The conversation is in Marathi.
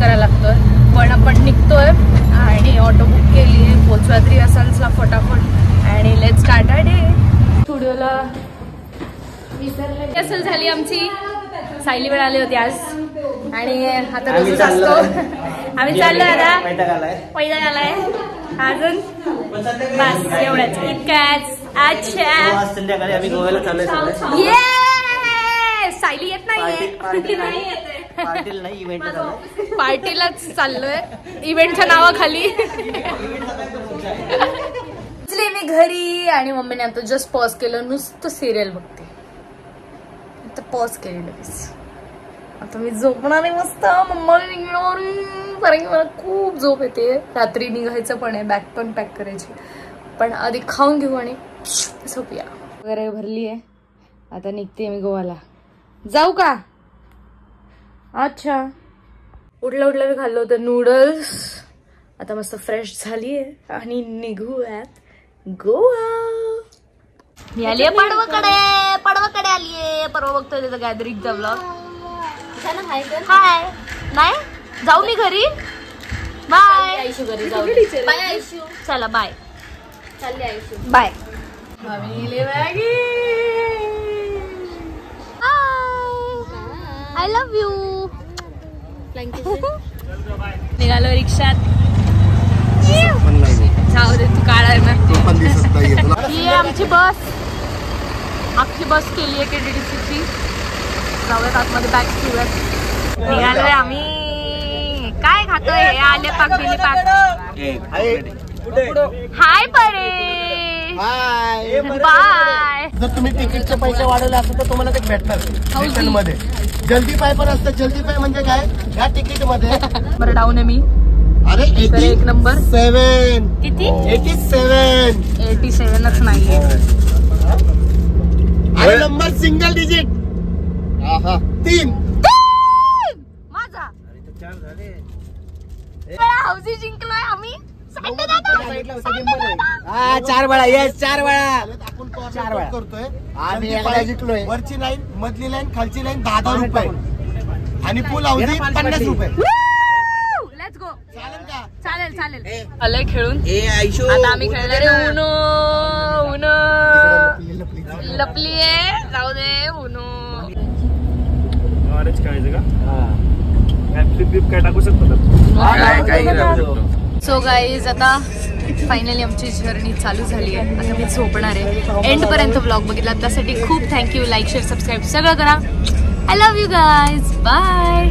करायला लागतोय, पण आपण निघतोय आणि ऑटो बुक केली आहे पोचवात्री असालचा फटाफट आणि लेट्स स्टार्ट आवर डे. स्टुडिओला असेल झाली आमची. सायली वेळ आली होती आज आणि आता रोजच असतो. आम्ही चाललोय आता पैदा आलाय अजून बस एवढ्याच इतक्याच. अच्छा संध्याकाळी आम्ही गोव्याला चाललोय. ये सायली येत नाहीये. पार्टीलाच चाललोय इव्हेंटच्या नावाखाली. मी घरी आणि मम्मीने आता जस्ट पॉज केलं, नुसतं सिरियल बघते. आता पॉज केली लगेच. आता मी झोपणार आहे मस्त. मम्मा कारण की मला खूप झोप येते. रात्री निघायचं पण आहे, बॅग पण पॅक करायची. पण आधी खाऊन घेऊ आणि झोपूया. वगैरे भरली आहे, आता निघते मी गोव्याला. जाऊ का? अच्छा. उठल्या उठल्या मी खाल्लं होतं नूडल्स. आता मस्त फ्रेश झाली आहे आणि निघूयात गोवा. मी आलीये पडवाकडे आलीये. परवा बघतोय त्याचा गॅदरिंगचा ब्लॉग. हाय नाही जाऊ मी घरी. बाय आयशू. घरी जाऊ बाय आयशू. चला बाय. चालले Ayshu bye. I love you. निघालो रिक्षात. जाऊ दे तू काढाय ना. ही आमची बस. अख्खी बस केली आहे KTTCची. जाऊयात आतमध्ये बॅग ठेवूयात. निघालोय आम्ही. काय खातोय हे? आले पाक बिले पाक. हाय परे बाय. जर तुम्ही तिकीटचे पैसे वाढवले असेल तर तुम्हाला ते भेटणार रिटर्न मध्ये. जल्दी पाय पण असतं. जल्दी पाय म्हणजे काय? या तिकीट मध्ये बरं डाऊन आहे मी. अरे 1 नंबर 7 किती? 87च नाहीये. अरे नंबर सिंगल डिजिट. 3 माझा. हौसी जिंकलोय आम्ही. 4 वेळा. येस 4 वेळा. आपण 4 वेळा करतोय. आम्ही एकदा जिंकलोय. वरची लाईन, मधली लाईन, खालची लाईन 10 रुपये आणि फुल हौसी 50 रुपये. Let's go. चालेल का? चालेल. आलंय खेळून. आता आम्ही खेळणार आहे उनो. लपली आहे. जाऊ दे उनो. काय टाकू शकतो. सो गाईज आता फायनली आमची जर्नी चालू झाली आहे. आता मी झोपणार आहे. एंड पर्यंत व्लॉग बघितला त्यासाठी खूप थँक्यू. लाईक शेअर सबस्क्राईब सगळं करा. I love you guys. Bye.